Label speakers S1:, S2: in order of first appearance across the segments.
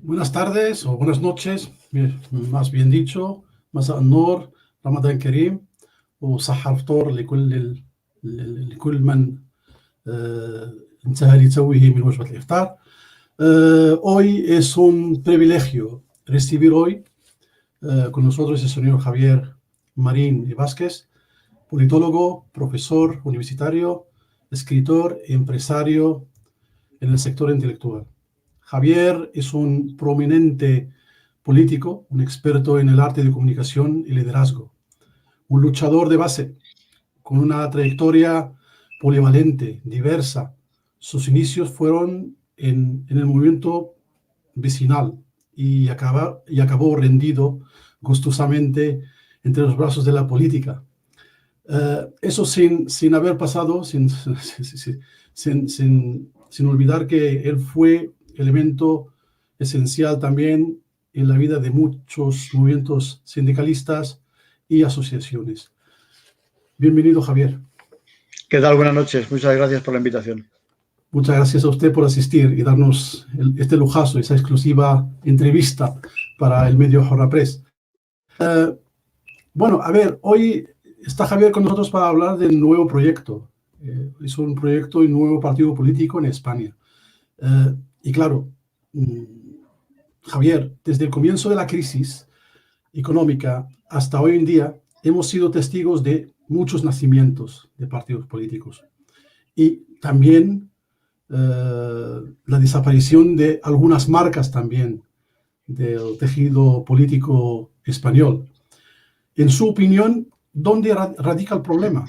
S1: Buenas tardes o buenas noches, más bien dicho. مساء النور، رمضان كريم، وصحة الفطور لكل من انتهى لتوه من وجبة الإفطار. Hoy es un privilegio recibir hoy con nosotros el señor Javier Marín y Vázquez, politólogo, profesor universitario, escritor y empresario en el sector intelectual. Javier es un prominente político, un experto en el arte de comunicación y liderazgo, un luchador de base con una trayectoria polivalente, diversa. Sus inicios fueron en el movimiento vecinal y acabó rendido gustosamente entre los brazos de la política. Eso sin haber pasado, sin olvidar que él fue elemento esencial también en la vida de muchos movimientos sindicalistas y asociaciones. Bienvenido, Javier.
S2: ¿Qué tal? Buenas noches. Muchas gracias por la invitación.
S1: Muchas gracias a usted por asistir y darnos este lujazo, esa exclusiva entrevista para el medio Jorra Press. Bueno, a ver, hoy está Javier con nosotros para hablar del nuevo proyecto. Es un proyecto y un nuevo partido político en España. Y claro, Javier, desde el comienzo de la crisis económica hasta hoy en día, hemos sido testigos de muchos nacimientos de partidos políticos y también la desaparición de algunas marcas también del tejido político español. En su opinión, ¿dónde radica el problema?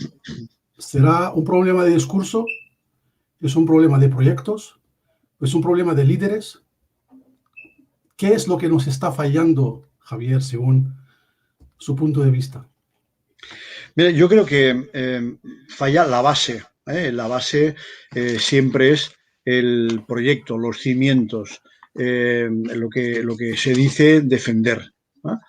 S1: ¿Será un problema de discurso? ¿Es un problema de proyectos? ¿Es un problema de líderes? ¿Qué es lo que nos está fallando, Javier, según su punto de vista?
S2: Mira, yo creo que falla la base. La base siempre es el proyecto, los cimientos, lo que se dice defender, ¿no?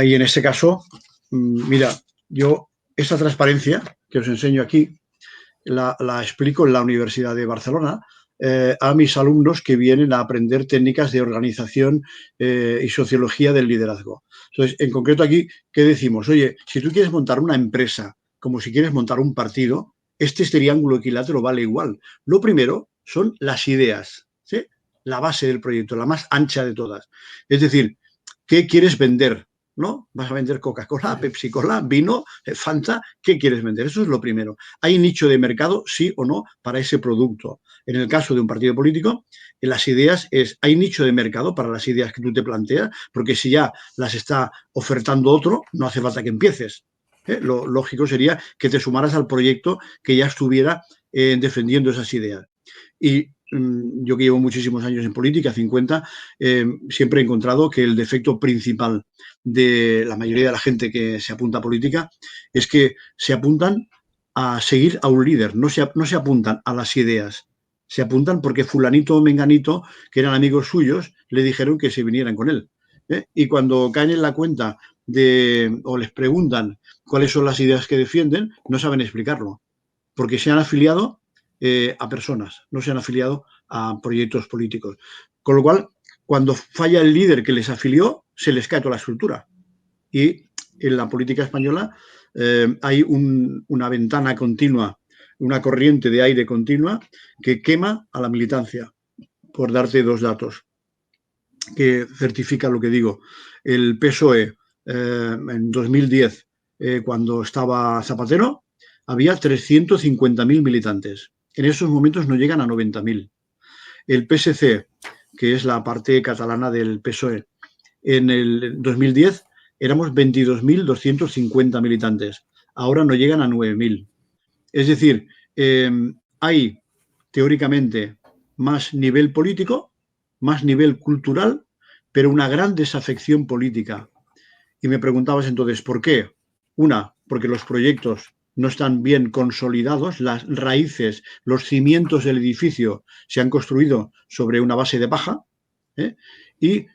S2: Y en este caso, mira, yo esta transparencia que os enseño aquí la explico en la Universidad de Barcelona a mis alumnos que vienen a aprender técnicas de organización y sociología del liderazgo. Entonces, en concreto aquí, ¿qué decimos? Oye, si tú quieres montar una empresa como si quieres montar un partido, este triángulo equilátero vale igual. Lo primero son las ideas, ¿sí? La base del proyecto, la más ancha de todas. Es decir, ¿qué quieres vender? ¿No? Vas a vender Coca-Cola, Pepsi-Cola, vino, Fanta, ¿qué quieres vender? Eso es lo primero. ¿Hay nicho de mercado, sí o no, para ese producto? En el caso de un partido político, en las ideas ¿hay nicho de mercado para las ideas que tú te planteas? Porque si ya las está ofertando otro, no hace falta que empieces. Lo lógico sería que te sumaras al proyecto que ya estuviera defendiendo esas ideas. Y yo que llevo muchísimos años en política, 50, siempre he encontrado que el defecto principal de la mayoría de la gente que se apunta a política es que se apuntan a seguir a un líder, no se apuntan a las ideas, se apuntan porque fulanito o menganito, que eran amigos suyos, le dijeron que se vinieran con él. Y cuando caen en la cuenta o les preguntan cuáles son las ideas que defienden, no saben explicarlo, porque se han afiliado a personas, no se han afiliado a proyectos políticos. Con lo cual, cuando falla el líder que les afilió, se les cae toda la estructura. Y en la política española hay una ventana continua, una corriente de aire continua que quema a la militancia. Por darte dos datos que certifican lo que digo. El PSOE en 2010, cuando estaba Zapatero, había 350.000 militantes. En esos momentos no llegan a 90.000. El PSC, que es la parte catalana del PSOE, en el 2010 éramos 22.250 militantes. Ahora no llegan a 9.000. Es decir, hay teóricamente más nivel político, más nivel cultural, pero una gran desafección política. Y me preguntabas entonces, ¿por qué? Una, porque los proyectos no están bien consolidados, las raíces, los cimientos del edificio se han construido sobre una base de paja. Y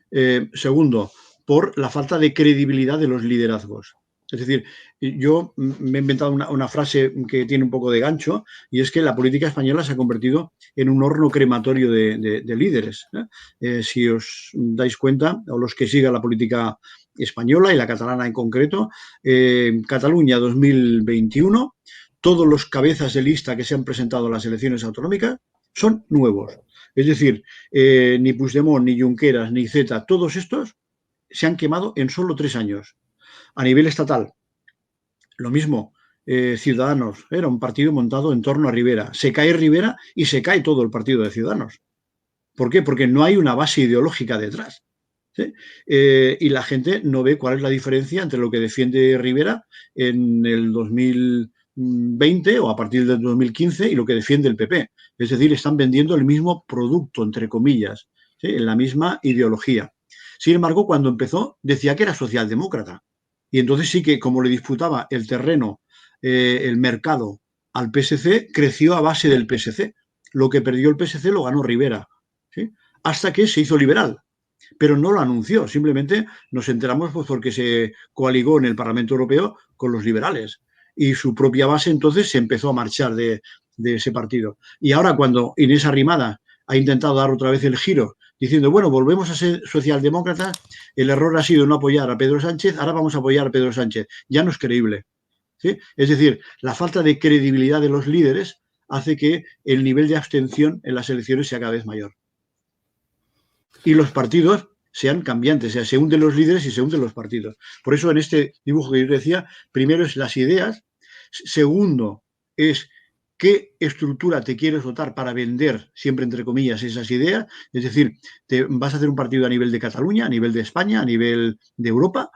S2: segundo, por la falta de credibilidad de los liderazgos. Es decir, yo me he inventado una frase que tiene un poco de gancho, y es que la política española se ha convertido en un horno crematorio de líderes. Si os dais cuenta, o los que sigan la política española y la catalana en concreto, Cataluña 2021, todos los cabezas de lista que se han presentado a las elecciones autonómicas son nuevos. Es decir, ni Puigdemont, ni Junqueras, ni Iceta, todos estos se han quemado en solo 3 años. A nivel estatal, lo mismo. Ciudadanos, era un partido montado en torno a Rivera. Se cae Rivera y se cae todo el partido de Ciudadanos. ¿Por qué? Porque no hay una base ideológica detrás. ¿Sí? Y la gente no ve cuál es la diferencia entre lo que defiende Rivera en el 2020 o a partir del 2015 y lo que defiende el PP. Es decir, están vendiendo el mismo producto, entre comillas, ¿sí? En la misma ideología. Sin embargo, cuando empezó, decía que era socialdemócrata. Y entonces sí que, como le disputaba el terreno, el mercado al PSC, creció a base del PSC. Lo que perdió el PSC lo ganó Rivera, ¿sí? Hasta que se hizo liberal. Pero no lo anunció, simplemente nos enteramos pues, porque se coaligó en el Parlamento Europeo con los liberales. Y su propia base entonces se empezó a marchar de ese partido. Y ahora cuando Inés Arrimada ha intentado dar otra vez el giro, diciendo, bueno, volvemos a ser socialdemócratas, el error ha sido no apoyar a Pedro Sánchez, ahora vamos a apoyar a Pedro Sánchez. Ya no es creíble. ¿Sí? Es decir, la falta de credibilidad de los líderes hace que el nivel de abstención en las elecciones sea cada vez mayor. Y los partidos sean cambiantes, o sea, se hunden los líderes y se hunden los partidos. Por eso en este dibujo que yo decía, primero es las ideas, segundo es qué estructura te quieres dotar para vender, siempre entre comillas, esas ideas. Es decir, te vas a hacer un partido a nivel de Cataluña, a nivel de España, a nivel de Europa,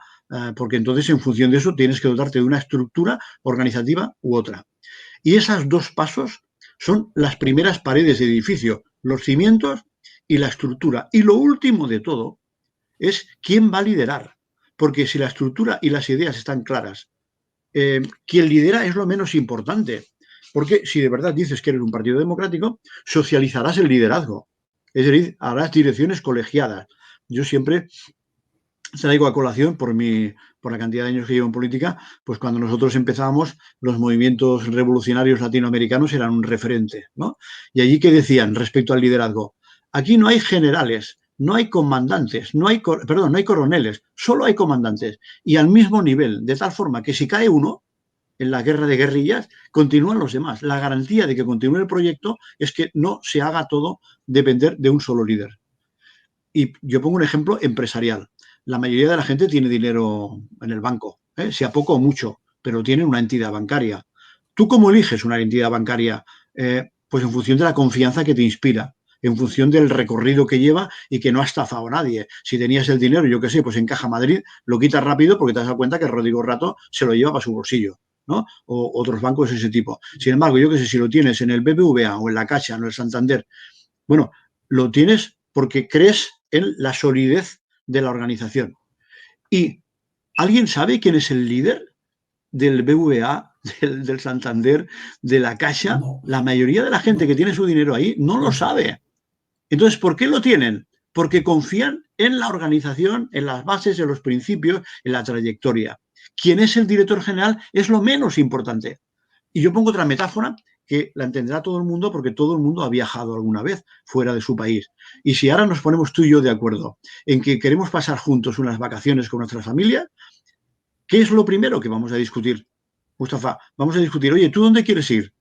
S2: porque entonces en función de eso tienes que dotarte de una estructura organizativa u otra. Y esos dos pasos son las primeras paredes de edificio, los cimientos y la estructura. Y lo último de todo es quién va a liderar. Porque si la estructura y las ideas están claras, quien lidera es lo menos importante. Porque si de verdad dices que eres un partido democrático, socializarás el liderazgo. Es decir, harás direcciones colegiadas. Yo siempre traigo a colación por la cantidad de años que llevo en política, pues cuando nosotros empezábamos, los movimientos revolucionarios latinoamericanos eran un referente, ¿no? Y allí, ¿qué decían respecto al liderazgo? Aquí no hay generales, no hay comandantes, no hay coroneles, solo hay comandantes. Y al mismo nivel, de tal forma que si cae uno en la guerra de guerrillas, continúan los demás. La garantía de que continúe el proyecto es que no se haga todo depender de un solo líder. Y yo pongo un ejemplo empresarial. La mayoría de la gente tiene dinero en el banco, sea poco o mucho, pero tienen una entidad bancaria. ¿Tú cómo eliges una entidad bancaria? Pues en función de la confianza que te inspira, en función del recorrido que lleva y que no ha estafado a nadie. Si tenías el dinero, yo qué sé, pues en Caja Madrid, lo quitas rápido porque te has dado cuenta que Rodrigo Rato se lo lleva para su bolsillo, ¿no? O otros bancos de ese tipo. Sin embargo, yo qué sé, si lo tienes en el BBVA o en la Caixa o en el Santander, bueno, lo tienes porque crees en la solidez de la organización. ¿Y alguien sabe quién es el líder del BVA, del Santander, de la Caixa?
S1: No,
S2: La mayoría de la gente que tiene su dinero ahí no lo sabe. Entonces, ¿por qué lo tienen? Porque confían en la organización, en las bases, en los principios, en la trayectoria. ¿Quién es el director general? Es lo menos importante. Y yo pongo otra metáfora que la entenderá todo el mundo porque todo el mundo ha viajado alguna vez fuera de su país. Y si ahora nos ponemos tú y yo de acuerdo en que queremos pasar juntos unas vacaciones con nuestra familia, ¿qué es lo primero que vamos a discutir? Mustafa, vamos a discutir, oye, ¿tú dónde quieres ir?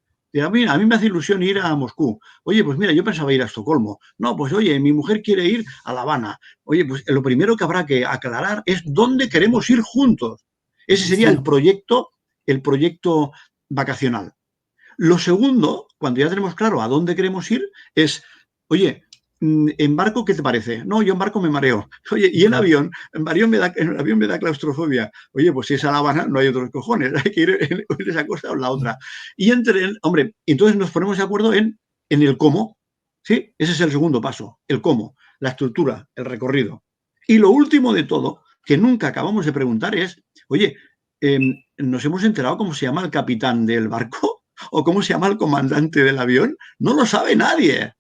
S2: A mí me hace ilusión ir a Moscú. Oye, pues mira, yo pensaba ir a Estocolmo. No, pues oye, mi mujer quiere ir a La Habana. Oye, pues lo primero que habrá que aclarar es dónde queremos ir juntos. Ese sería el proyecto vacacional. Lo segundo, cuando ya tenemos claro a dónde queremos ir, es, oye, ¿en barco qué te parece? No, yo en barco me mareo. Oye, y en avión, en el avión me da claustrofobia. Oye, pues si es a La Habana, no hay otros cojones, hay que ir en esa cosa o en la otra. Y hombre, entonces nos ponemos de acuerdo en el cómo, ¿sí? Ese es el segundo paso, el cómo, la estructura, el recorrido. Y lo último de todo, que nunca acabamos de preguntar es, oye, ¿nos hemos enterado cómo se llama el capitán del barco? ¿O cómo se llama el comandante del avión? No lo sabe nadie.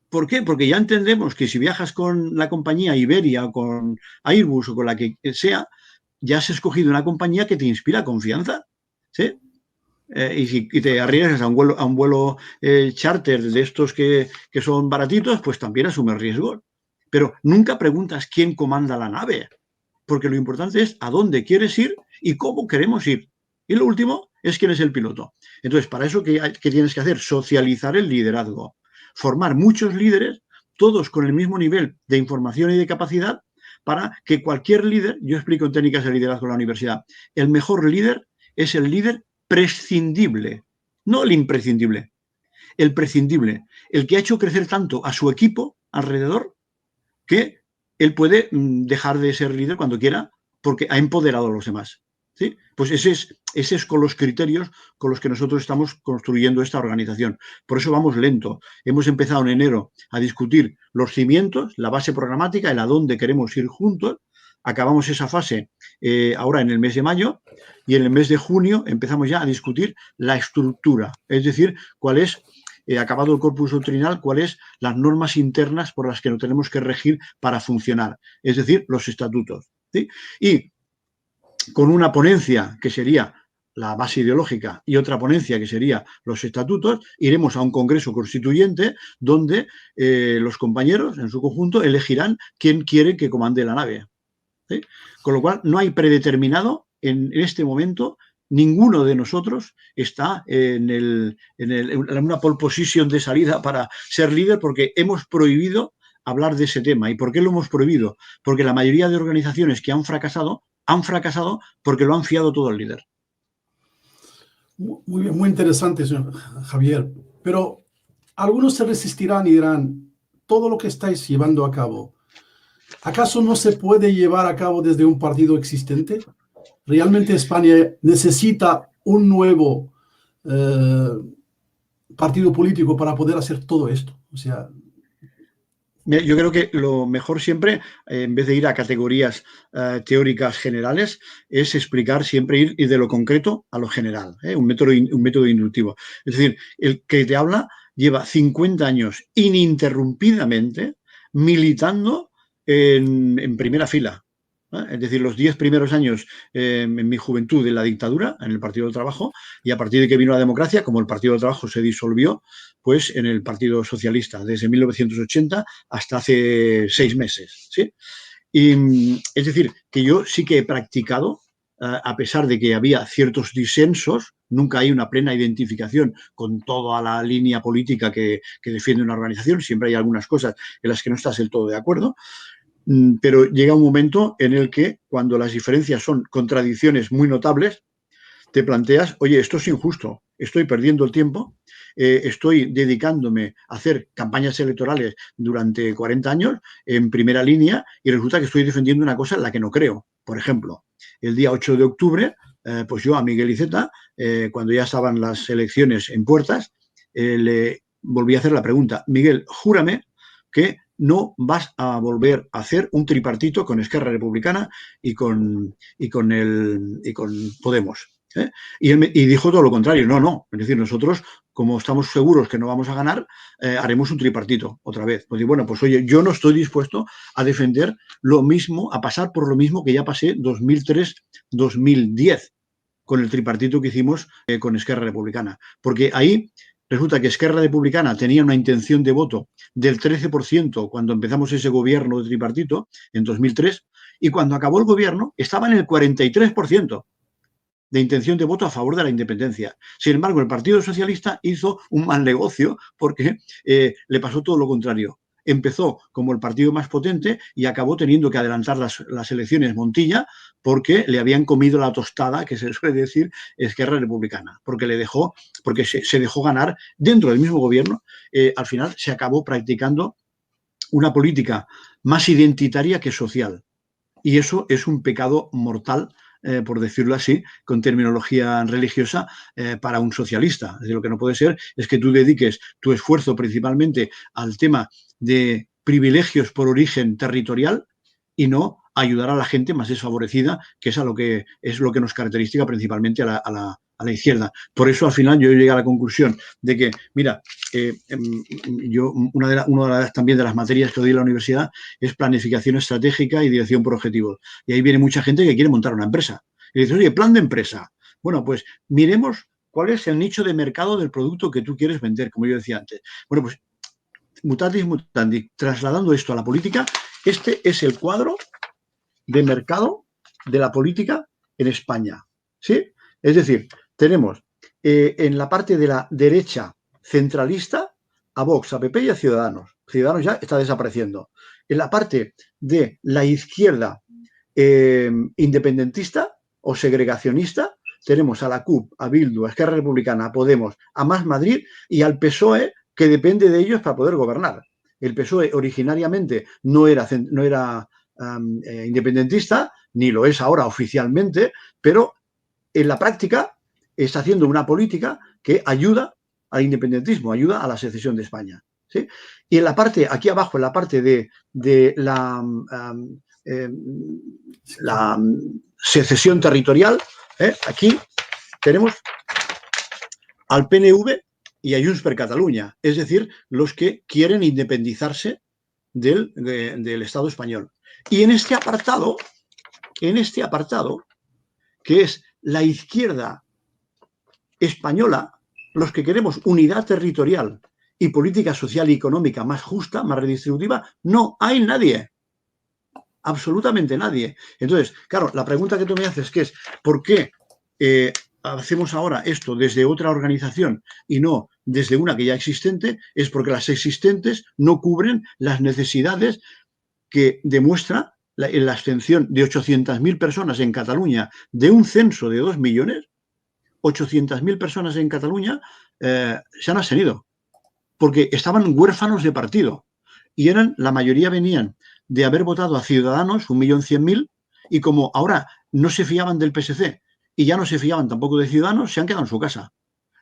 S2: ¿Por qué? Porque ya entendemos que si viajas con la compañía Iberia o con Airbus o con la que sea, ya has escogido una compañía que te inspira confianza, ¿sí? Y si te arriesgas a un vuelo charter de estos que son baratitos, pues también asumes riesgos. Pero nunca preguntas quién comanda la nave, porque lo importante es a dónde quieres ir y cómo queremos ir. Y lo último es quién es el piloto. Entonces, para eso, ¿qué tienes que hacer? Socializar el liderazgo. Formar muchos líderes, todos con el mismo nivel de información y de capacidad, para que cualquier líder, yo explico en técnicas de liderazgo en la universidad, el mejor líder es el líder prescindible, no el imprescindible, el prescindible, el que ha hecho crecer tanto a su equipo alrededor que él puede dejar de ser líder cuando quiera porque ha empoderado a los demás. ¿Sí? Pues ese es con los criterios con los que nosotros estamos construyendo esta organización. Por eso vamos lento. Hemos empezado en enero a discutir los cimientos, la base programática, el a dónde queremos ir juntos. Acabamos esa fase ahora en el mes de mayo y en el mes de junio empezamos ya a discutir la estructura, es decir, cuál es acabado el corpus doctrinal, cuáles las normas internas por las que nos tenemos que regir para funcionar, es decir, los estatutos. ¿Sí? Y con una ponencia que sería la base ideológica y otra ponencia que sería los estatutos, iremos a un congreso constituyente donde los compañeros en su conjunto elegirán quién quiere que comande la nave. ¿Sí? Con lo cual, no hay predeterminado en este momento. Ninguno de nosotros está en una pole position de salida para ser líder porque hemos prohibido hablar de ese tema. ¿Y por qué lo hemos prohibido? Porque la mayoría de organizaciones que han fracasado porque lo han fiado todo al líder.
S1: Muy bien, muy interesante, señor Javier. Pero algunos se resistirán y dirán, todo lo que estáis llevando a cabo, ¿acaso no se puede llevar a cabo desde un partido existente? ¿Realmente España necesita un nuevo partido político para poder hacer todo esto? O sea,
S2: yo creo que lo mejor siempre, en vez de ir a categorías teóricas generales, es explicar siempre ir de lo concreto a lo general, un método inductivo. Es decir, el que te habla lleva 50 años ininterrumpidamente militando en primera fila. Es decir, los 10 primeros años en mi juventud en la dictadura, en el Partido del Trabajo, y a partir de que vino la democracia, como el Partido del Trabajo se disolvió, pues en el Partido Socialista, desde 1980 hasta hace 6 meses. ¿Sí? Y es decir, que yo sí que he practicado, a pesar de que había ciertos disensos, nunca hay una plena identificación con toda la línea política que defiende una organización, siempre hay algunas cosas en las que no estás del todo de acuerdo, pero llega un momento en el que cuando las diferencias son contradicciones muy notables, te planteas, oye, esto es injusto, estoy perdiendo el tiempo, estoy dedicándome a hacer campañas electorales durante 40 años en primera línea y resulta que estoy defendiendo una cosa en la que no creo. Por ejemplo, el día 8 de octubre, pues yo a Miguel Iceta, cuando ya estaban las elecciones en puertas, le volví a hacer la pregunta, Miguel, júrame que no vas a volver a hacer un tripartito con Esquerra Republicana y con Podemos. Y dijo todo lo contrario, no. Es decir, nosotros, como estamos seguros que no vamos a ganar, haremos un tripartito otra vez. Pues bueno, pues oye, yo no estoy dispuesto a defender lo mismo, a pasar por lo mismo que ya pasé 2003-2010 con el tripartito que hicimos con Esquerra Republicana. Porque ahí resulta que Esquerra Republicana tenía una intención de voto del 13% cuando empezamos ese gobierno de tripartito en 2003 y cuando acabó el gobierno estaba en el 43% de intención de voto a favor de la independencia. Sin embargo, el Partido Socialista hizo un mal negocio porque le pasó todo lo contrario. Empezó como el partido más potente y acabó teniendo que adelantar las elecciones Montilla porque le habían comido la tostada, que se suele decir, Esquerra Republicana, porque se dejó ganar dentro del mismo gobierno. Al final se acabó practicando una política más identitaria que social. Y eso es un pecado mortal, por decirlo así, con terminología religiosa, para un socialista. Es decir, lo que no puede ser es que tú dediques tu esfuerzo principalmente al tema de privilegios por origen territorial y no ayudar a la gente más desfavorecida, que es lo que nos caracteriza principalmente a a la izquierda. Por eso al final yo llegué a la conclusión de que, mira, yo una de las, también de las materias que doy en la universidad es planificación estratégica y dirección por objetivos. Y ahí viene mucha gente que quiere montar una empresa. Y dices, oye, plan de empresa. Bueno, pues miremos cuál es el nicho de mercado del producto que tú quieres vender, como yo decía antes. Bueno, pues mutatis mutandis, trasladando esto a la política, este es el cuadro de mercado de la política en España. ¿Sí? Es decir, tenemos en la parte de la derecha centralista a Vox, a PP y a Ciudadanos. Ciudadanos ya está desapareciendo. En la parte de la izquierda independentista o segregacionista, tenemos a la CUP, a Bildu, a Esquerra Republicana, a Podemos, a Más Madrid y al PSOE, que depende de ellos para poder gobernar. El PSOE originariamente no era independentista, ni lo es ahora oficialmente, pero en la práctica está haciendo una política que ayuda al independentismo, ayuda a la secesión de España. ¿Sí? Y en la parte, aquí abajo, en la parte de la secesión territorial, aquí tenemos al PNV y a Junts per Catalunya, es decir, los que quieren independizarse del Estado español. Y en este apartado, que es la izquierda española, los que queremos unidad territorial y política social y económica más justa, más redistributiva, no hay nadie. Absolutamente nadie. Entonces, claro, la pregunta que tú me haces que es, ¿por qué hacemos ahora esto desde otra organización y no desde una que ya existente? Es porque las existentes no cubren las necesidades que demuestra la abstención de 800.000 personas en Cataluña de un censo de 2 millones. 800.000 personas en Cataluña se han abstenido porque estaban huérfanos de partido y la mayoría venían de haber votado a Ciudadanos, 1.100.000, y como ahora no se fiaban del PSC y ya no se fiaban tampoco de Ciudadanos, se han quedado en su casa.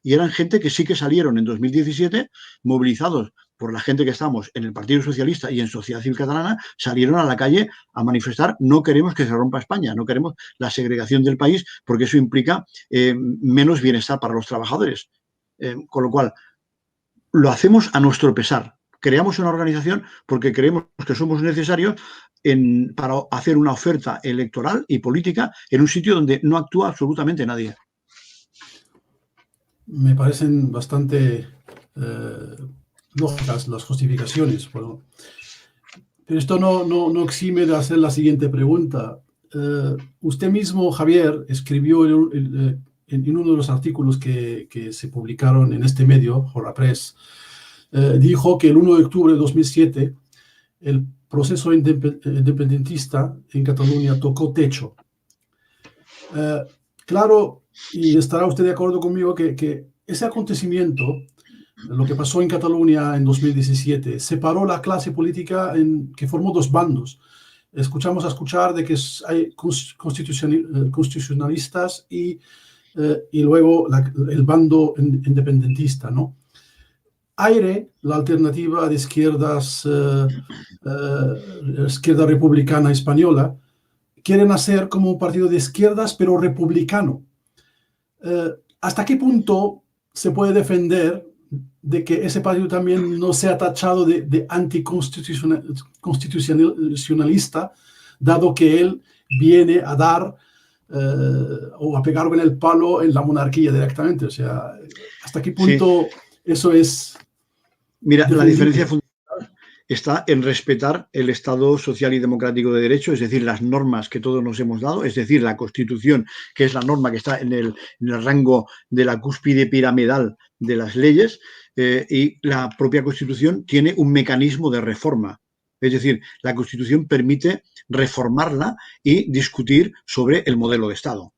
S2: Y eran gente que sí que salieron en 2017, movilizados por la gente que estamos en el Partido Socialista y en Sociedad Civil Catalana, salieron a la calle a manifestar: no queremos que se rompa España, no queremos la segregación del país, porque eso implica menos bienestar para los trabajadores. Con lo cual, lo hacemos a nuestro pesar. Creamos una organización porque creemos que somos necesarios para hacer una oferta electoral y política en un sitio donde no actúa absolutamente nadie.
S1: Me parecen bastante lógicas las justificaciones. Bueno, pero esto no exime de hacer la siguiente pregunta. Usted mismo, Javier, escribió en uno de los artículos que se publicaron en este medio, Hora Press, dijo que el 1 de octubre de 2007 el proceso independentista en Cataluña tocó techo. Claro, y estará usted de acuerdo conmigo que ese acontecimiento, lo que pasó en Cataluña en 2017, separó la clase política que formó dos bandos. Escuchamos de que hay constitucionalistas y luego el bando independentista, ¿no? Aire, la alternativa de izquierdas, izquierda republicana española, quieren hacer como un partido de izquierdas, pero republicano. ¿Hasta qué punto se puede defender de que ese partido también no sea tachado de anticonstitucionalista, dado que él viene a dar o a pegar con el palo en la monarquía directamente? O sea, ¿hasta qué punto eso es?
S2: Mira, la diferencia fundamental está en respetar el Estado social y democrático de derecho, es decir, las normas que todos nos hemos dado, es decir, la Constitución, que es la norma que está en el rango de la cúspide piramidal de las leyes, y la propia Constitución tiene un mecanismo de reforma. Es decir, la Constitución permite reformarla y discutir sobre el modelo de Estado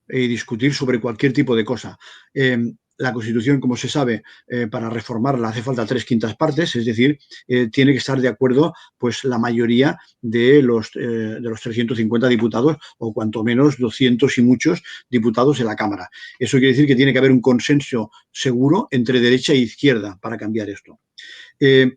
S2: y discutir sobre cualquier tipo de cosa. La Constitución, como se sabe, para reformarla hace falta 3/5 partes, es decir, tiene que estar de acuerdo pues la mayoría de los 350 diputados o cuanto menos 200 y muchos diputados en la Cámara. Eso quiere decir que tiene que haber un consenso seguro entre derecha e izquierda para cambiar esto.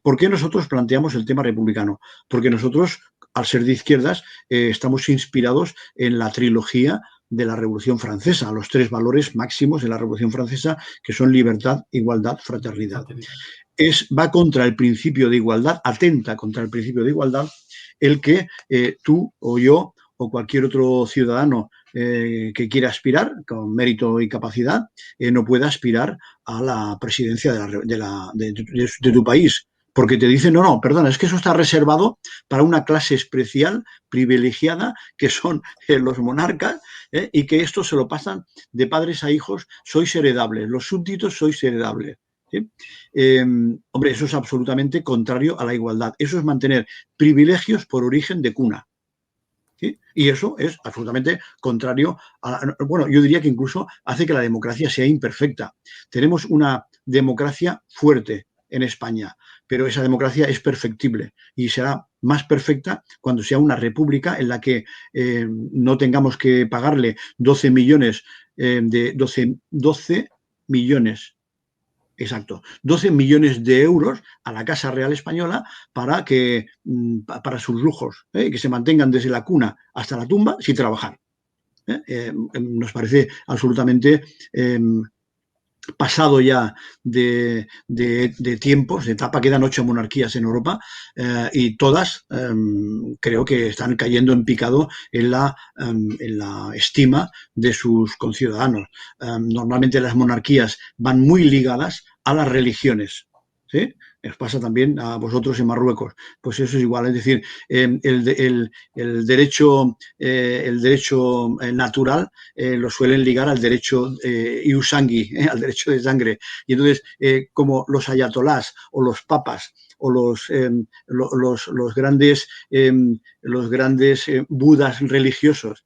S2: ¿Por qué nosotros planteamos el tema republicano? Porque nosotros, al ser de izquierdas, estamos inspirados en la trilogía de la Revolución Francesa, los 3 valores máximos de la Revolución Francesa, que son libertad, igualdad, fraternidad. Va contra el principio de igualdad, atenta contra el principio de igualdad, el que tú o yo o cualquier otro ciudadano que quiera aspirar con mérito y capacidad no pueda aspirar a la presidencia de tu país. Porque te dicen, no, perdona, es que eso está reservado para una clase especial, privilegiada, que son los monarcas, y que esto se lo pasan de padres a hijos, sois heredables, los súbditos sois heredables. ¿Sí? Hombre, eso es absolutamente contrario a la igualdad. Eso es mantener privilegios por origen de cuna. ¿Sí? Y eso es absolutamente contrario bueno, yo diría que incluso hace que la democracia sea imperfecta. Tenemos una democracia fuerte en España, pero esa democracia es perfectible y será más perfecta cuando sea una república en la que no tengamos que pagarle 12 millones de 12 millones. Exacto, 12 millones de euros a la Casa Real Española para sus lujos, que se mantengan desde la cuna hasta la tumba sin trabajar. Nos parece absolutamente pasado ya de tiempos, de etapa. Quedan 8 monarquías en Europa y todas creo que están cayendo en picado en la estima de sus conciudadanos. Normalmente las monarquías van muy ligadas a las religiones. ¿Sí? Os pasa también a vosotros en Marruecos. Pues eso es igual, es decir, el derecho natural lo suelen ligar al derecho iusangui, al derecho de sangre. Y entonces, como los ayatolás o los papas o los grandes budas religiosos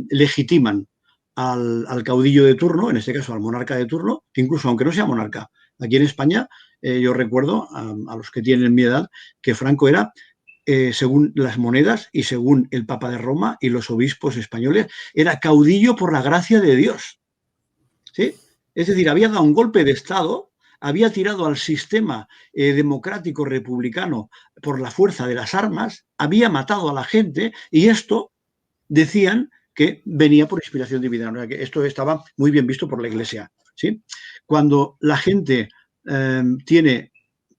S2: legitiman al caudillo de turno, en este caso al monarca de turno, incluso aunque no sea monarca. Aquí en España yo recuerdo a los que tienen mi edad que Franco era, según las monedas y según el Papa de Roma y los obispos españoles, era caudillo por la gracia de Dios. ¿Sí? Es decir, había dado un golpe de Estado, había tirado al sistema democrático republicano por la fuerza de las armas, había matado a la gente y esto decían que venía por inspiración divina. O sea, que esto estaba muy bien visto por la Iglesia. ¿Sí? Cuando la gente tiene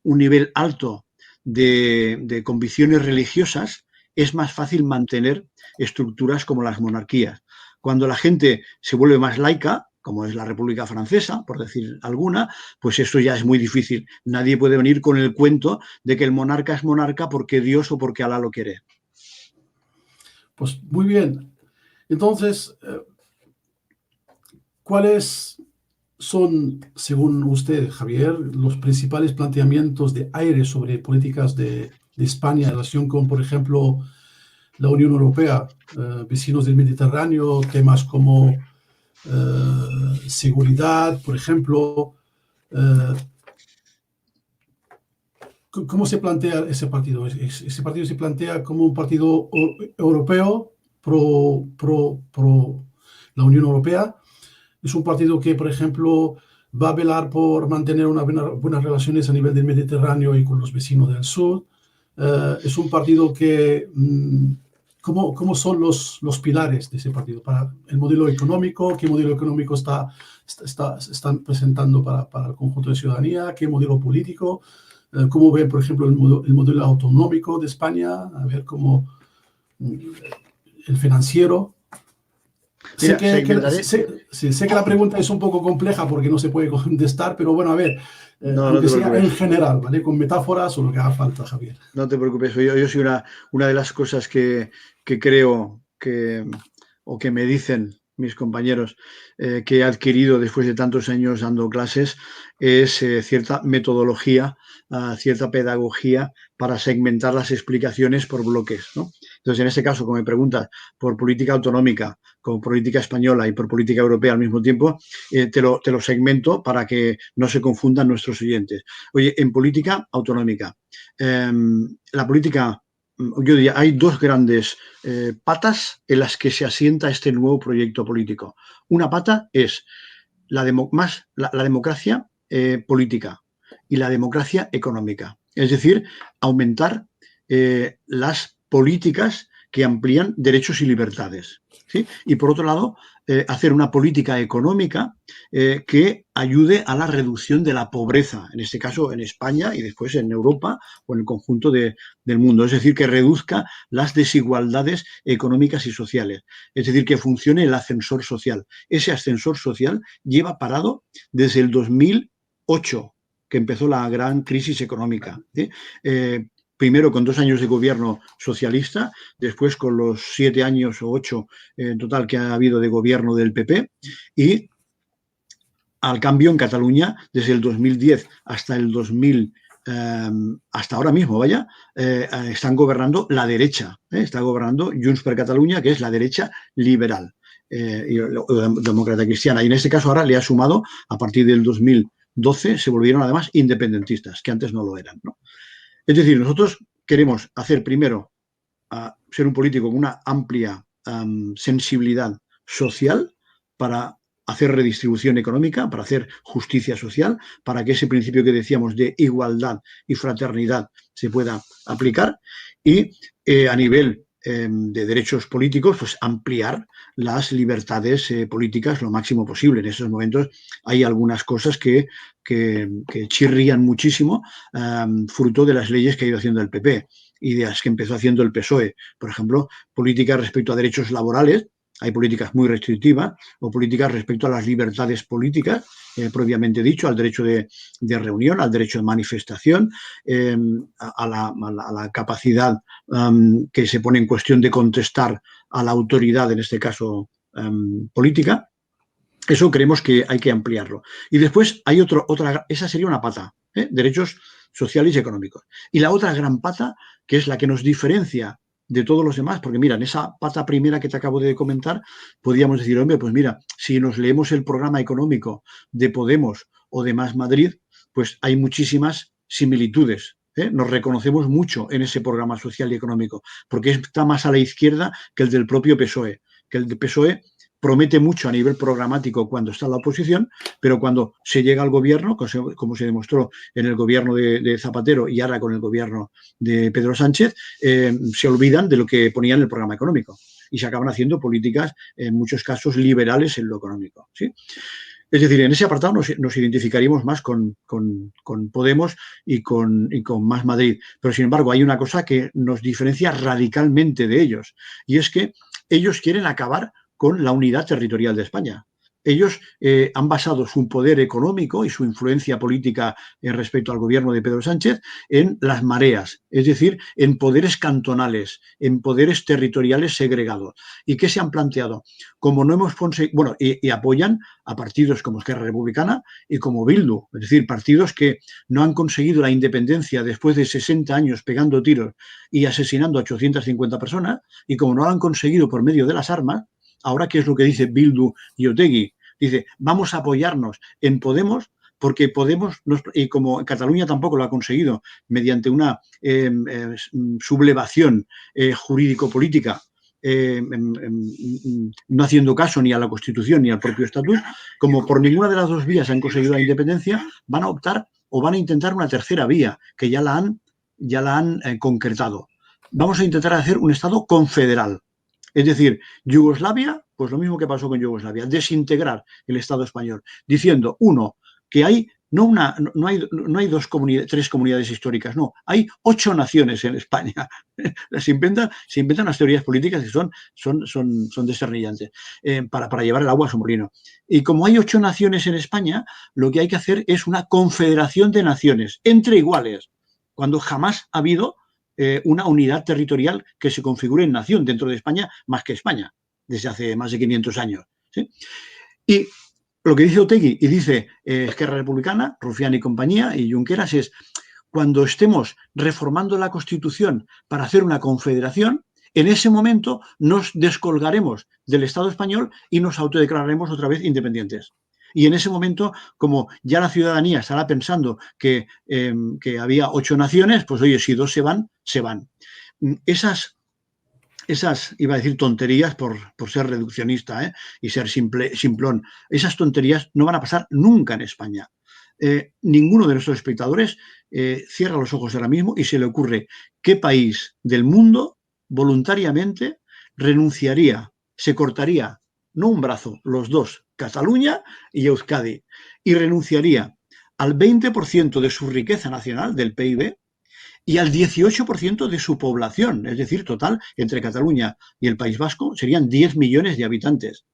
S2: un nivel alto de convicciones religiosas, es más fácil mantener estructuras como las monarquías. Cuando la gente se vuelve más laica, como es la República Francesa, por decir alguna, pues esto ya es muy difícil. Nadie puede venir con el cuento de que el monarca es monarca porque Dios o porque Alá lo quiere.
S1: Pues muy bien. Entonces, ¿cuáles son, según usted, Javier, los principales planteamientos de Aire sobre políticas de España en relación con, por ejemplo, la Unión Europea, vecinos del Mediterráneo, temas como seguridad, por ejemplo? ¿Cómo se plantea ese partido? ¿Ese partido se plantea como un partido europeo pro la Unión Europea? ¿Es un partido que, por ejemplo, va a velar por mantener buenas relaciones a nivel del Mediterráneo y con los vecinos del sur? ¿Es un partido que... ¿Cómo son los pilares de ese partido? Para el modelo económico, ¿qué modelo económico están presentando para el conjunto de ciudadanía? ¿Qué modelo político? ¿Cómo ve, por ejemplo, el modelo autonómico de España? A ver cómo el financiero. Mira, sé que la pregunta es un poco compleja porque no se puede contestar, pero bueno, a ver, aunque sea en general, ¿vale? Con metáforas o lo que haga falta, Javier.
S2: No te preocupes, yo soy una de las cosas que creo o que me dicen mis compañeros que he adquirido después de tantos años dando clases es cierta metodología, cierta pedagogía para segmentar las explicaciones por bloques, ¿no? Entonces, en este caso, como me preguntas por política autonómica, como política española y por política europea al mismo tiempo, te lo segmento para que no se confundan nuestros oyentes. Oye, en política autonómica, la política, yo diría, hay 2 grandes patas en las que se asienta este nuevo proyecto político. Una pata es la democracia política y la democracia económica. Es decir, aumentar las políticas que amplían derechos y libertades, ¿sí? Y por otro lado, hacer una política económica que ayude a la reducción de la pobreza, en este caso en España y después en Europa o en el conjunto del mundo. Es decir, que reduzca las desigualdades económicas y sociales. Es decir, que funcione el ascensor social. Ese ascensor social lleva parado desde el 2008, que empezó la gran crisis económica, ¿sí? Primero con 2 años de gobierno socialista, después con los 7 años o 8 en total que ha habido de gobierno del PP, y al cambio en Cataluña desde el 2010 hasta el 2000, hasta ahora mismo, vaya, están gobernando la derecha, está gobernando Junts per Catalunya, que es la derecha liberal y demócrata cristiana, y en este caso ahora le ha sumado, a partir del 2012 se volvieron además independentistas, que antes no lo eran, ¿no? Es decir, nosotros queremos hacer primero ser un político con una amplia sensibilidad social para hacer redistribución económica, para hacer justicia social, para que ese principio que decíamos de igualdad y fraternidad se pueda aplicar, y a nivel de derechos políticos, pues ampliar las libertades políticas lo máximo posible. En estos momentos hay algunas cosas que chirrían muchísimo, fruto de las leyes que ha ido haciendo el PP y de las que empezó haciendo el PSOE. Por ejemplo, políticas respecto a derechos laborales, hay políticas muy restrictivas, o políticas respecto a las libertades políticas, propiamente dicho, al derecho de reunión, al derecho de manifestación, a la capacidad que se pone en cuestión de contestar a la autoridad, en este caso política. Eso creemos que hay que ampliarlo. Y después hay otra, esa sería una pata, derechos sociales y económicos. Y la otra gran pata, que es la que nos diferencia de todos los demás, porque mira, en esa pata primera que te acabo de comentar, podríamos decir, hombre, pues mira, si nos leemos el programa económico de Podemos o de Más Madrid, pues hay muchísimas similitudes. Nos reconocemos mucho en ese programa social y económico, porque está más a la izquierda que el del propio PSOE, que el del PSOE promete mucho a nivel programático cuando está en la oposición, pero cuando se llega al gobierno, como se demostró en el gobierno de Zapatero y ahora con el gobierno de Pedro Sánchez, se olvidan de lo que ponía en el programa económico y se acaban haciendo políticas, en muchos casos, liberales en lo económico, ¿sí? Es decir, en ese apartado nos identificaríamos más con Podemos y con Más Madrid. Pero, sin embargo, hay una cosa que nos diferencia radicalmente de ellos, y es que ellos quieren acabar con la unidad territorial de España. Ellos han basado su poder económico y su influencia política respecto al gobierno de Pedro Sánchez en las mareas, es decir, en poderes cantonales, en poderes territoriales segregados. ¿Y qué se han planteado? Como no hemos conseguido, bueno, y apoyan a partidos como Esquerra Republicana y como Bildu, es decir, partidos que no han conseguido la independencia después de 60 años pegando tiros y asesinando a 850 personas, y como no lo han conseguido por medio de las armas, ahora, ¿qué es lo que dice Bildu y Otegi? Dice, vamos a apoyarnos en Podemos, porque Podemos, y como Cataluña tampoco lo ha conseguido, mediante una sublevación jurídico-política, no haciendo caso ni a la Constitución ni al propio Estatuto, como por ninguna de las dos vías han conseguido la independencia, van a optar o van a intentar una tercera vía, que ya la han concretado. Vamos a intentar hacer un Estado confederal. Es decir, Yugoslavia, pues lo mismo que pasó con Yugoslavia, desintegrar el Estado español, diciendo, uno, que hay no hay tres comunidades históricas, no, hay 8 naciones en España. Se inventan las teorías políticas que son descernillantes para llevar el agua a su molino. Y como hay 8 naciones en España, lo que hay que hacer es una confederación de naciones entre iguales, cuando jamás ha habido una unidad territorial que se configure en nación dentro de España, más que España, desde hace más de 500 años. ¿Sí? Y lo que dice Otegi y dice Esquerra Republicana, Rufián y compañía, y Junqueras, es cuando estemos reformando la Constitución para hacer una confederación, en ese momento nos descolgaremos del Estado español y nos autodeclararemos otra vez independientes. Y en ese momento, como ya la ciudadanía estará pensando que había 8 naciones, pues oye, si 2 se van, se van. Esas, iba a decir tonterías por ser reduccionista y ser simplón, esas tonterías no van a pasar nunca en España. Ninguno de nuestros espectadores cierra los ojos ahora mismo y se le ocurre qué país del mundo voluntariamente renunciaría, se cortaría, no un brazo, los dos, Cataluña y Euskadi, y renunciaría al 20% de su riqueza nacional, del PIB, y al 18% de su población, es decir, total, entre Cataluña y el País Vasco, serían 10 millones de habitantes.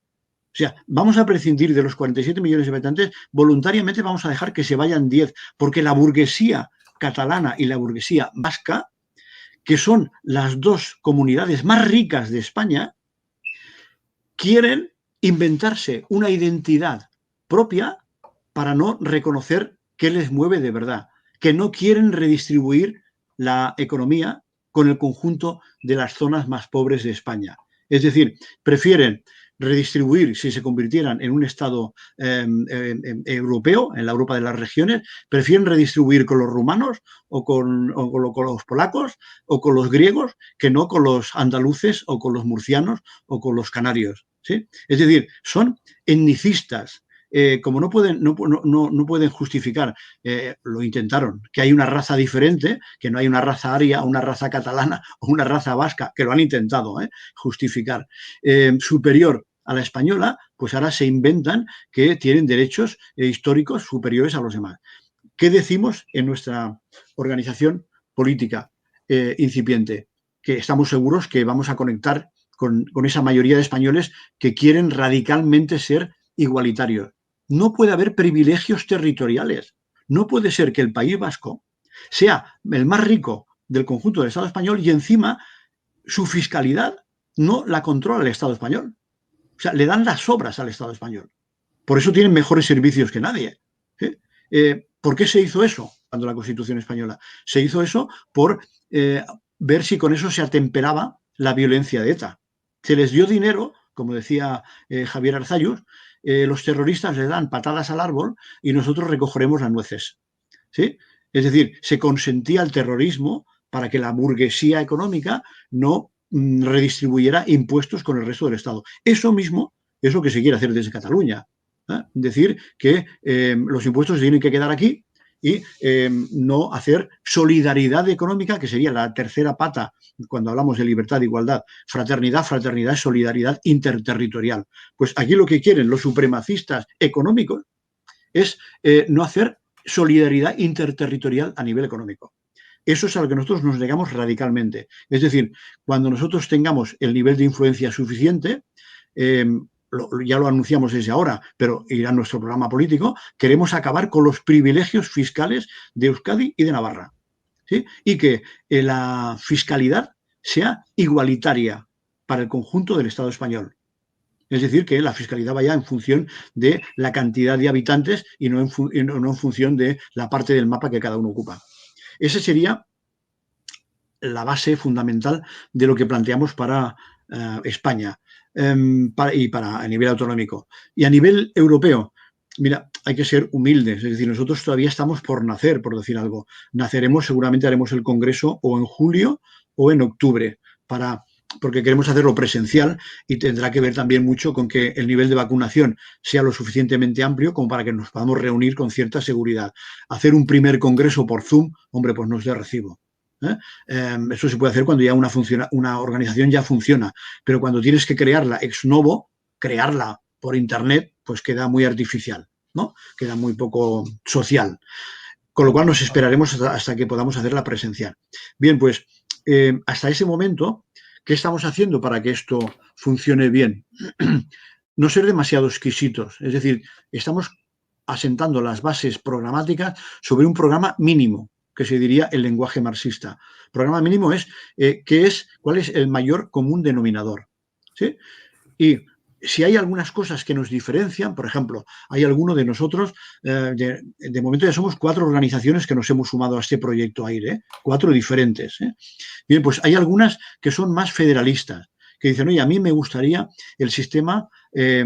S2: O sea, vamos a prescindir de los 47 millones de habitantes, voluntariamente vamos a dejar que se vayan 10, porque la burguesía catalana y la burguesía vasca, que son las dos comunidades más ricas de España, quieren inventarse una identidad propia para no reconocer qué les mueve de verdad, que no quieren redistribuir la economía con el conjunto de las zonas más pobres de España. Es decir, prefieren redistribuir, si se convirtieran en un Estado europeo, en la Europa de las regiones, prefieren redistribuir con los rumanos con los polacos o con los griegos que no con los andaluces o con los murcianos o con los canarios. ¿Sí? Es decir, son etnicistas. Como no pueden justificar, lo intentaron, que hay una raza diferente, que no hay una raza aria, una raza catalana o una raza vasca, que lo han intentado justificar, superior a la española, pues ahora se inventan que tienen derechos históricos superiores a los demás. ¿Qué decimos en nuestra organización política incipiente? Que estamos seguros que vamos a conectar con esa mayoría de españoles que quieren radicalmente ser igualitarios. No puede haber privilegios territoriales. No puede ser que el País Vasco sea el más rico del conjunto del Estado español y encima su fiscalidad no la controla el Estado español. O sea, le dan las sobras al Estado español. Por eso tienen mejores servicios que nadie. ¿Por qué se hizo eso cuando la Constitución española? Se hizo eso por ver si con eso se atemperaba la violencia de ETA. Se les dio dinero, como decía Javier Arzayus, los terroristas les dan patadas al árbol y nosotros recogeremos las nueces. ¿Sí? Es decir, se consentía el terrorismo para que la burguesía económica no redistribuyera impuestos con el resto del Estado. Eso mismo es lo que se quiere hacer desde Cataluña. Decir que los impuestos tienen que quedar aquí y no hacer solidaridad económica, que sería la tercera pata cuando hablamos de libertad, igualdad, fraternidad. Fraternidad es solidaridad interterritorial. Pues aquí lo que quieren los supremacistas económicos es no hacer solidaridad interterritorial a nivel económico. Eso es a lo que nosotros nos negamos radicalmente. Es decir, cuando nosotros tengamos el nivel de influencia suficiente, ya lo anunciamos desde ahora, pero irá en nuestro programa político, queremos acabar con los privilegios fiscales de Euskadi y de Navarra. ¿Sí? Y que la fiscalidad sea igualitaria para el conjunto del Estado español. Es decir, que la fiscalidad vaya en función de la cantidad de habitantes y no en función de la parte del mapa que cada uno ocupa. Esa sería la base fundamental de lo que planteamos para España y para a nivel autonómico. Y a nivel europeo, mira, hay que ser humildes, es decir, nosotros todavía estamos por nacer, por decir algo. Naceremos, seguramente haremos el congreso o en julio o en octubre, porque queremos hacerlo presencial y tendrá que ver también mucho con que el nivel de vacunación sea lo suficientemente amplio como para que nos podamos reunir con cierta seguridad. Hacer un primer congreso por Zoom, hombre, pues no es de recibo. Eso se puede hacer cuando ya una organización ya funciona, pero cuando tienes que crearla ex novo, crearla por internet, pues queda muy artificial, ¿no? Queda muy poco social. Con lo cual nos esperaremos hasta que podamos hacerla presencial. Bien, pues hasta ese momento, ¿qué estamos haciendo para que esto funcione bien? No ser demasiado exquisitos, es decir, estamos asentando las bases programáticas sobre un programa mínimo, que se diría el lenguaje marxista. Programa mínimo es cuál es el mayor común denominador. ¿Sí? Y si hay algunas cosas que nos diferencian, por ejemplo, hay alguno de nosotros, de momento ya somos 4 organizaciones que nos hemos sumado a este proyecto AIRE, 4 diferentes. Bien, pues hay algunas que son más federalistas, que dicen, oye, a mí me gustaría el sistema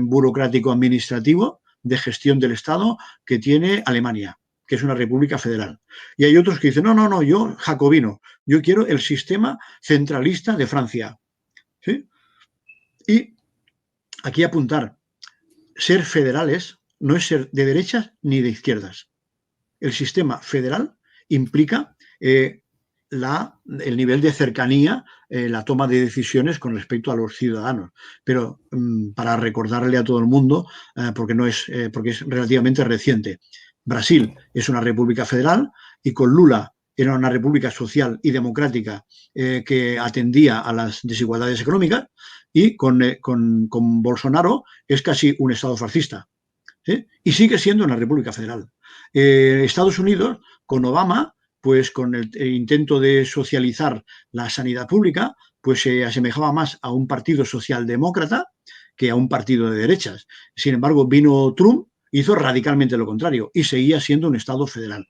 S2: burocrático administrativo de gestión del Estado que tiene Alemania, que es una república federal. Y hay otros que dicen, no, yo jacobino, yo quiero el sistema centralista de Francia. ¿Sí? Y aquí apuntar, ser federales no es ser de derechas ni de izquierdas. El sistema federal implica el nivel de cercanía, la toma de decisiones con respecto a los ciudadanos. Pero para recordarle a todo el mundo, porque es relativamente reciente, Brasil es una república federal y con Lula era una república social y democrática que atendía a las desigualdades económicas, y con Bolsonaro es casi un estado fascista, ¿sí? Y sigue siendo una república federal. Estados Unidos, con Obama, pues con el intento de socializar la sanidad pública, pues se asemejaba más a un partido socialdemócrata que a un partido de derechas. Sin embargo, vino Trump, hizo radicalmente lo contrario y seguía siendo un Estado federal.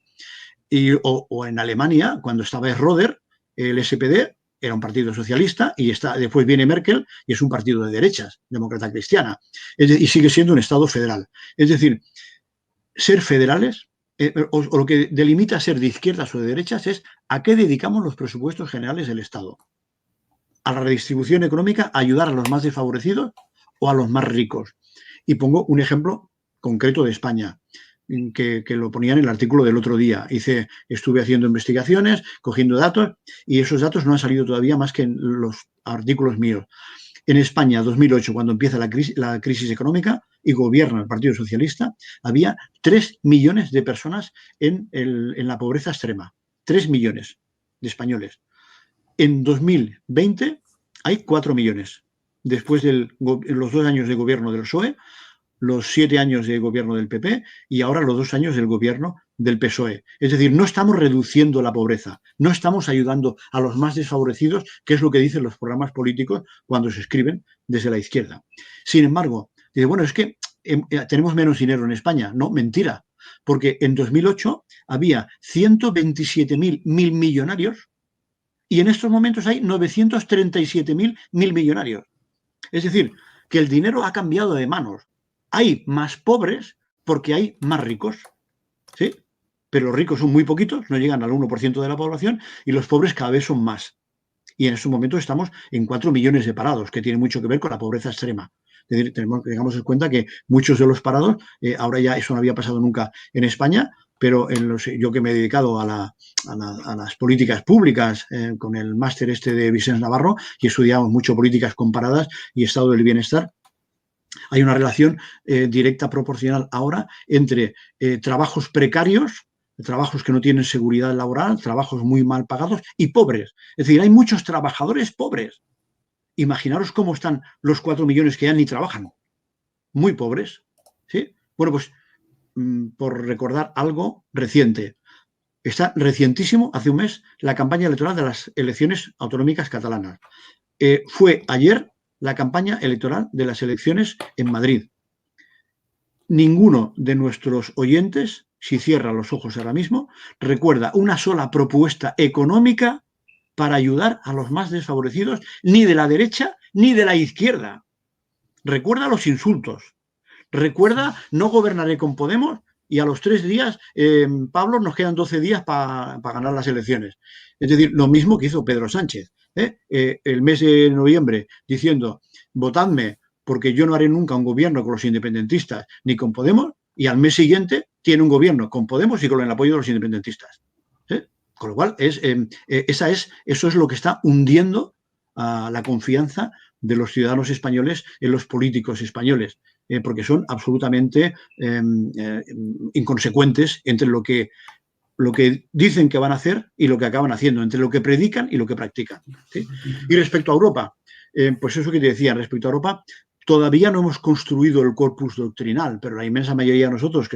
S2: O en Alemania, cuando estaba Schröder, el SPD era un partido socialista, y después viene Merkel y es un partido de derechas, demócrata cristiana, y sigue siendo un Estado federal. Es decir, ser federales, o lo que delimita ser de izquierdas o de derechas, es a qué dedicamos los presupuestos generales del Estado. A la redistribución económica, a ayudar a los más desfavorecidos o a los más ricos. Y pongo un ejemplo concreto de España, que lo ponía en el artículo del otro día. Estuve haciendo investigaciones, cogiendo datos, y esos datos no han salido todavía más que en los artículos míos. En España, 2008, cuando empieza la crisis económica y gobierna el Partido Socialista, había 3 millones de personas en la pobreza extrema. 3 millones de españoles. En 2020 hay 4 millones. Después de los 2 años de gobierno del PSOE, los 7 años de gobierno del PP y ahora los 2 años del gobierno del PSOE. Es decir, no estamos reduciendo la pobreza, no estamos ayudando a los más desfavorecidos, que es lo que dicen los programas políticos cuando se escriben desde la izquierda. Sin embargo, dice, bueno, es que tenemos menos dinero en España. No, mentira, porque en 2008 había 127.000 millonarios y en estos momentos hay 937.000 millonarios. Es decir, que el dinero ha cambiado de manos. Hay más pobres porque hay más ricos, ¿sí? Pero los ricos son muy poquitos, no llegan al 1% de la población, y los pobres cada vez son más. Y en estos momentos estamos en 4 millones de parados, que tiene mucho que ver con la pobreza extrema. Es decir, tengamos en cuenta que muchos de los parados, ahora ya eso no había pasado nunca en España, pero yo que me he dedicado a las políticas públicas, con el máster de Vicens Navarro, y estudiamos mucho políticas comparadas y estado del bienestar, hay una relación directa proporcional ahora entre trabajos precarios, trabajos que no tienen seguridad laboral, trabajos muy mal pagados y pobres. Es decir, hay muchos trabajadores pobres. Imaginaros cómo están los 4 millones que ya ni trabajan. Muy pobres, ¿sí? Bueno, pues por recordar algo reciente. Está recientísimo, hace un mes, la campaña electoral de las elecciones autonómicas catalanas. Fue ayer la campaña electoral de las elecciones en Madrid. Ninguno de nuestros oyentes, si cierra los ojos ahora mismo, recuerda una sola propuesta económica para ayudar a los más desfavorecidos, ni de la derecha ni de la izquierda. Recuerda los insultos. Recuerda, no gobernaré con Podemos, y a los 3 días, Pablo, nos quedan 12 días para ganar las elecciones. Es decir, lo mismo que hizo Pedro Sánchez. El mes de noviembre, diciendo, votadme porque yo no haré nunca un gobierno con los independentistas ni con Podemos, y al mes siguiente tiene un gobierno con Podemos y con el apoyo de los independentistas. Con lo cual, eso es lo que está hundiendo la confianza de los ciudadanos españoles en los políticos españoles, porque son absolutamente inconsecuentes entre lo que dicen que van a hacer y lo que acaban haciendo, entre lo que predican y lo que practican, ¿sí? Y respecto a Europa, pues eso que te decía, respecto a Europa, todavía no hemos construido el corpus doctrinal, pero la inmensa mayoría de nosotros,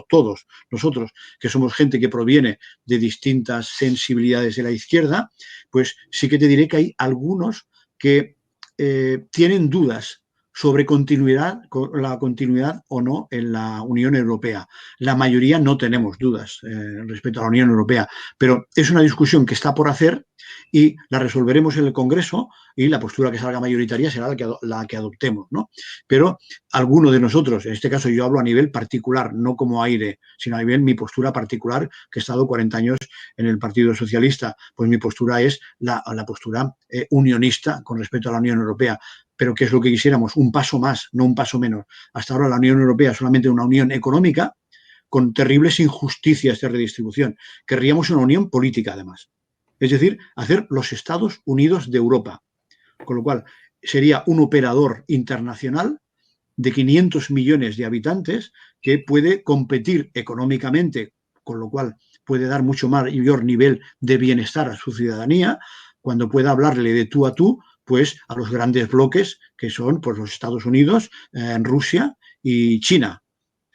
S2: todos nosotros, que somos gente que proviene de distintas sensibilidades de la izquierda, pues sí que te diré que hay algunos que tienen dudas sobre la continuidad o no en la Unión Europea. La mayoría no tenemos dudas respecto a la Unión Europea, pero es una discusión que está por hacer y la resolveremos en el Congreso, y la postura que salga mayoritaria será la que adoptemos, ¿no? Pero alguno de nosotros, en este caso yo hablo a nivel particular, no como aire, sino a nivel mi postura particular, que he estado 40 años en el Partido Socialista, pues mi postura es la postura unionista con respecto a la Unión Europea. Pero ¿qué es lo que quisiéramos? Un paso más, no un paso menos. Hasta ahora la Unión Europea es solamente una unión económica, con terribles injusticias de redistribución. Querríamos una unión política, además. Es decir, hacer los Estados Unidos de Europa. Con lo cual, sería un operador internacional de 500 millones de habitantes que puede competir económicamente, con lo cual puede dar mucho mayor nivel de bienestar a su ciudadanía, cuando pueda hablarle de tú a tú, pues a los grandes bloques que son pues, los Estados Unidos, Rusia y China.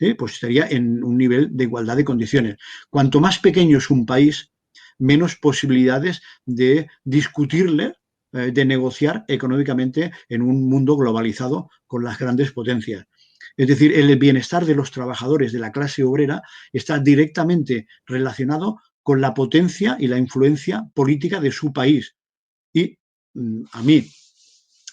S2: ¿Sí? Pues estaría en un nivel de igualdad de condiciones. Cuanto más pequeño es un país, menos posibilidades de discutirle, de negociar económicamente en un mundo globalizado con las grandes potencias. Es decir, el bienestar de los trabajadores de la clase obrera está directamente relacionado con la potencia y la influencia política de su país. Y a mí,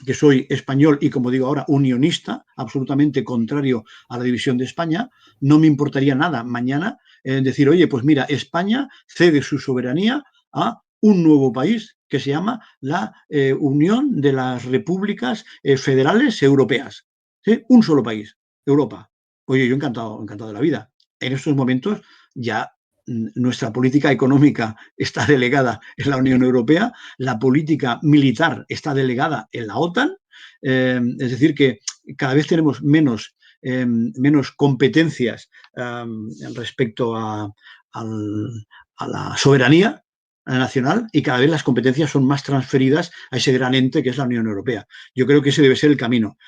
S2: que soy español y, como digo ahora, unionista, absolutamente contrario a la división de España, no me importaría nada mañana decir, oye, pues mira, España cede su soberanía a un nuevo país que se llama la Unión de las Repúblicas Federales Europeas. ¿Sí? Un solo país, Europa. Oye, yo encantado de la vida. En estos momentos ya nuestra política económica está delegada en la Unión Europea, la política militar está delegada en la OTAN, es decir, que cada vez tenemos menos competencias respecto a la soberanía nacional y cada vez las competencias son más transferidas a ese gran ente que es la Unión Europea. Yo creo que ese debe ser el camino.